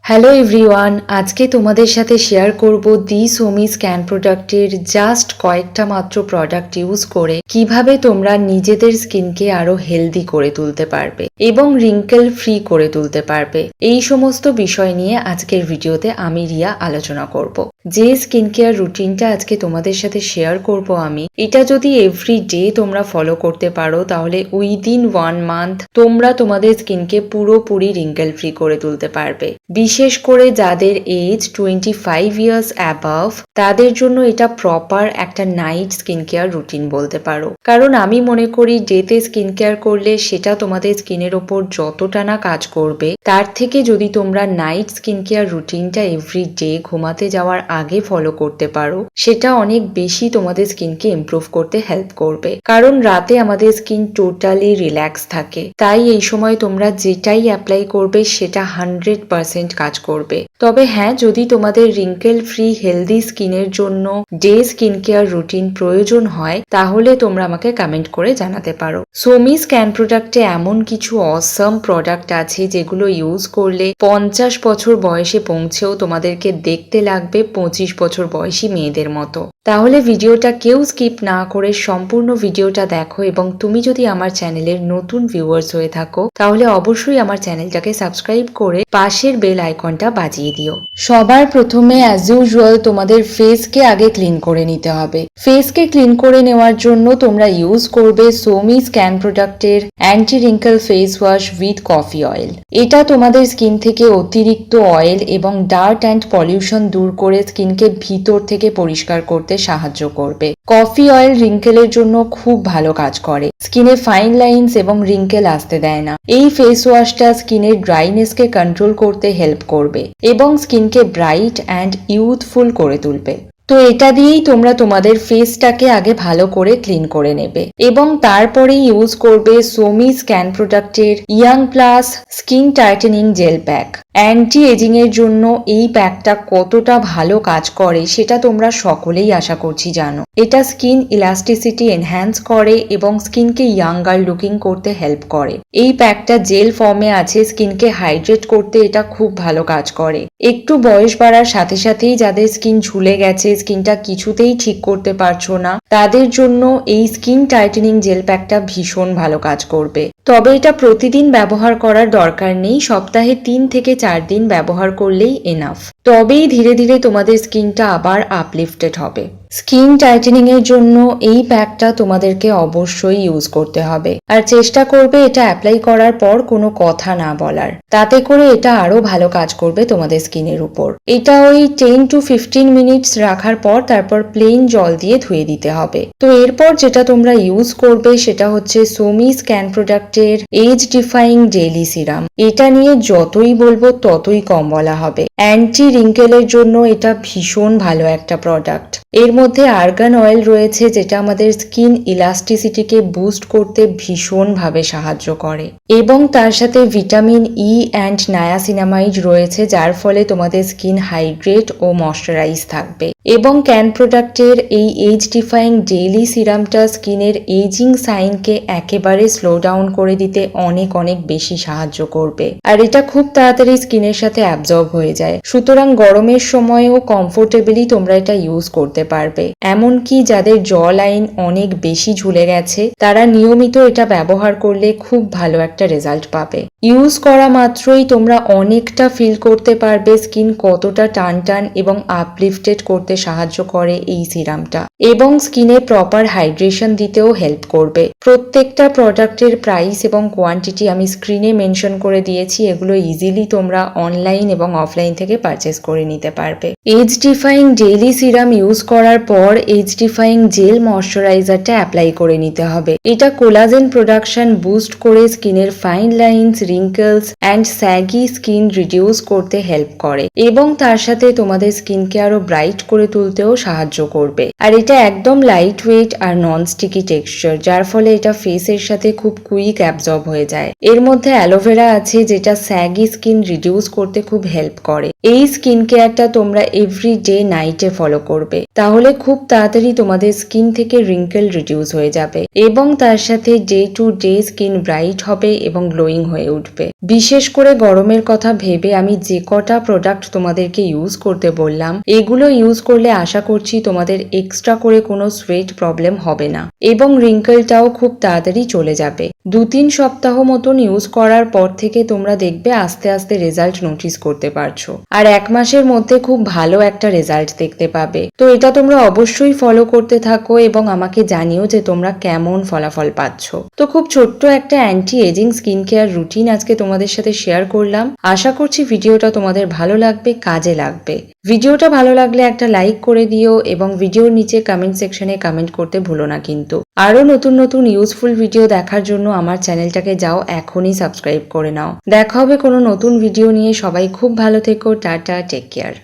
Hello everyone, আজকে তোমাদের সাথে শেয়ার করব দি সোমি স্ক্যান প্রোডাক্টের জাস্ট কয়েকটা মাত্র প্রোডাক্ট ইউজ করে কিভাবে তোমরা নিজেদের স্কিনকে আরো হেলদি করে তুলতে পারবে এবং রিঙ্কেল ফ্রি করে তুলতে পারবে। এই সমস্ত বিষয় নিয়ে আজকের ভিডিওতে আমি রিয়া আলোচনা করব। যে স্কিন কেয়ার রুটিনটা আজকে তোমাদের সাথে শেয়ার করব আমি, এটা যদি এভরি ডে তোমরা ফলো করতে পারো তাহলে উইদিন 1 মান্থ তোমরা তোমাদের স্কিনকে পুরোপুরি রিঙ্কেল ফ্রি করে তুলতে পারবে। বিশেষ করে যাদের এজ 25 ইয়ার্স অ্যাবাভ তাদের জন্য এটা প্রপার একটা নাইট স্কিন কেয়ার রুটিন বলতে পারো। কারণ আমি মনে করি ডেতে স্কিন কেয়ার করলে সেটা তোমাদের স্কিনের ওপর যতটা না কাজ করবে, তার থেকে যদি তোমরা নাইট স্কিন কেয়ার রুটিনটা এভরি ডে ঘুমাতে যাওয়ার আগে ফলো করতে পারো, সেটা অনেক বেশি তোমাদের স্কিনকে ইমপ্রুভ করতে হেল্প করবে। কারণ রাতে আমাদের স্কিন টোটালি রিল্যাক্স থাকে, তাই এই সময় তোমরা যেটাই অ্যাপ্লাই করবে সেটা 100% কাজ করবে। তবে হ্যাঁ, যদি তোমাদের রিঙ্কেল ফ্রি হেলদি স্কিনের জন্য ডে স্কিন কেয়ার রুটিন প্রয়োজন হয় তাহলে তোমরা আমাকে কমেন্ট করে জানাতে পারো। সোমি স্ক্যান প্রোডাক্টে এমন কিছু অসম প্রোডাক্ট আছে যেগুলো ইউজ করলে 50 বছর বয়সে পৌঁছেও তোমাদেরকে দেখতে লাগবে 25 বছর বয়সী মেয়েদের মতো। তাহলে ভিডিওটা কেউ স্কিপ না করে সম্পূর্ণ ভিডিওটা দেখো, এবং তুমি যদি আমার চ্যানেলের নতুন ভিউয়ার্স হয়ে থাকো তাহলে অবশ্যই আমার চ্যানেলটাকে সাবস্ক্রাইব করে পাশের বেল আইকনটা বাজিয়ে দিও। সবার প্রথমে অ্যাজ ইউজুয়াল তোমাদের ফেসকে আগে ক্লিন করে নিতে হবে। ফেসকে ক্লিন করে নেওয়ার জন্য তোমরা ইউজ করবে সোমি স্ক্যান প্রোডাক্টের anti wrinkle face wash with coffee oil. এটা তোমাদের স্কিন থেকে অতিরিক্ত অয়েল এবং ডার্ট অ্যান্ড পলিউশন দূর করে স্কিনকে ভিতর থেকে পরিষ্কার করতে সাহায্য করবে। কফি অয়েল রিঙ্কেলের জন্য খুব ভালো কাজ করে, স্কিনে ফাইন লাইন্স এবং রিঙ্কেল আসতে দেয় না। এই ফেস ওয়াশটা স্কিনের ড্রাইনেসকে কন্ট্রোল করতে হেল্প করবে এবং স্কিনকে ব্রাইট অ্যান্ড ইউথফুল করে তুলবে। তো এটা দিয়েই তোমরা তোমাদের ফেসটাকে আগে ভালো করে ক্লিন করে নেবে এবং তারপরে ইউজ করবে সোমি স্ক্যান প্রোডাক্টের young plus skin tightening gel pack. Anti ageing এর জন্য এই প্যাকটা কতটা ভালো কাজ করে সেটা তোমরা সকলেই আশা করছি জানো। এটা স্কিন ইলাস্টিসিটি এনহ্যান্স করে এবং স্কিনকে ইয়াঙ্গার লুকিং করতে হেল্প করে। এই প্যাকটা জেল ফর্মে আছে, স্কিনকে হাইড্রেট করতে এটা খুব ভালো কাজ করে। একটু বয়স বাড়ার সাথে সাথেই যাদের স্কিন ঝুলে গেছে, স্কিনটা কিছুতেই ঠিক করতে পারছো না, তাদের জন্য এই স্কিন টাইটেনিং জেল প্যাকটা ভীষণ ভালো কাজ করবে। তবে এটা প্রতিদিন ব্যবহার করার দরকার নেই, সপ্তাহে 3 থেকে 4 দিন ব্যবহার করলেই এনাফ। তবেই ধীরে ধীরে তোমাদের স্কিনটা আবার আপলিফটেড হবে। স্কিন টাইটেনিং এর জন্য এই প্যাকটা তোমাদেরকে অবশ্যই ইউজ করতে হবে, আর চেষ্টা করবে এটা অ্যাপ্লাই করার পর কোনো কথা না বলার। তাতে করে এটা আরো ভালো কাজ করবে তোমাদের স্কিনের উপর। এটা ওই 10 to 15 মিনিটস রাখার পর তারপর প্লেন জল দিয়ে ধুয়ে দিতে হবে। তো এরপর যেটা তোমরা ইউজ করবে সেটা হচ্ছে সোমি স্ক্যান প্রোডাক্টের এজ ডিফাইং ডেইলি সিরাম। এটা নিয়ে যতই বলবো ততই কম বলা হবে। অ্যান্টি রিঙ্কেলের জন্য এটা ভীষণ ভালো একটা প্রোডাক্ট। এর মধ্যে আর্গান অয়েল রয়েছে যেটা আমাদের স্কিন ইলাস্টিসিটিকে বুস্ট করতে ভীষণভাবে সাহায্য করে, এবং তার সাথে ভিটামিন ই অ্যান্ড নায়াসিনামাইড রয়েছে যার ফলে তোমাদের স্কিন হাইড্রেট ও ময়শ্চারাইজ থাকবে। এবং ক্যান প্রোডাক্টের এই এজ ডিফাইং ডেইলি সিরামটা স্কিনের এজিং সাইনকে একেবারে স্লো ডাউন করে দিতে অনেক অনেক বেশি সাহায্য করবে, আর এটা খুব তাড়াতাড়ি স্কিনের সাথে অ্যাবজর্ব হয়ে যায়। সুতরাং গরমের সময়ও কমফোর্টেবলি তোমরা এটা ইউজ করতে পারবে। এমনকি যাদের জ লাইন অনেক বেশি ঝুলে গেছে তারা নিয়মিত এটা ব্যবহার করলে খুব ভালো একটা রেজাল্ট পাবে। ইউজ করা মাত্রই তোমরা অনেকটা ফিল করতে পারবে স্কিন কতটা টান টান এবং আপলিফটেড করতে সাহায্য করে এই সিরামটা, এবং স্কিনে প্রপার হাইড্রেশন দিতেও হেল্প করবে। প্রত্যেকটা প্রোডাক্টের প্রাইস এবং কোয়ান্টিটি আমি স্ক্রিনে মেনশন করে দিয়েছি, এগুলো ইজিলি তোমরা অনলাইন এবং অফলাইন থেকে পারচেস করে নিতে পারবে। Age defying daily serum use করার পর এজ ডিফাইং জেল ময়শ্চারাইজারটা অ্যাপ্লাই করে নিতে হবে। এটা কোলাজেন প্রোডাকশন বুস্ট করে স্কিনের fine lines, wrinkles and saggy skin reduce করতে হেল্প করে, এবং তার সাথে তোমাদের স্কিনকে আরো ব্রাইট করে তুলতেও সাহায্য করবে। আর এটা একদম লাইট ওয়েট আর নন স্টিকি টেক্সচার, যার ফলে এটা ফেসের সাথে খুব কুইক অ্যাবজর্ব হয়ে যায়। এর মধ্যে অ্যালোভেরা আছে যেটা স্যাগি স্কিন রিডিউস করতে খুব হেল্প করে, এই স্কিন কেয়ারটা তোমরা এভরি ডে নাইটে ফলো করবে, তাহলে খুব তাড়াতাড়ি তোমাদের স্কিন থেকে রিঙ্কেল রিডিউস হয়ে যাবে এবং তার সাথে day to day skin bright হবে এবং গ্লোয়িং হয়ে উঠবে। বিশেষ করে গরমের কথা ভেবে আমি যে কটা প্রোডাক্ট তোমাদেরকে ইউজ করতে বললাম, এগুলো ইউজ করলে আশা করছি তোমাদের এক্সট্রা করে কোনো সোয়েট প্রবলেম হবে না এবং রিঙ্কেলটাও খুব তাড়াতাড়ি চলে যাবে। 2-3 সপ্তাহ মতন ইউজ করার পর থেকে তোমরা দেখবে আস্তে আস্তে রেজাল্ট নোটিস করতে পারছো, আর 1 মাসের মধ্যে খুব ভালো একটা রেজাল্ট দেখতে পাবে। তো এটা তোমরা অবশ্যই ফলো করতে থাকো এবং আমাকে জানিও যে তোমরা কেমন ফলাফল পাচ্ছ। তো খুব ছোট্ট একটা anti ageing skin care routine আজকে তোমাদের সাথে শেয়ার করলাম। আশা করছি ভিডিওটা তোমাদের ভালো লাগবে, কাজে লাগবে। ভিডিওটা ভালো লাগলে একটা লাইক করে দিও এবং ভিডিওর নিচে কমেন্ট সেকশনে কমেন্ট করতে ভুলো না কিন্তু। আরো নতুন নতুন ইউজফুল ভিডিও দেখার জন্য আমার চ্যানেলটাকে যাও এখনই সাবস্ক্রাইব করে নাও। দেখা হবে কোনো নতুন ভিডিও নিয়ে। সবাই খুব ভালো থেকো। Tata, take care.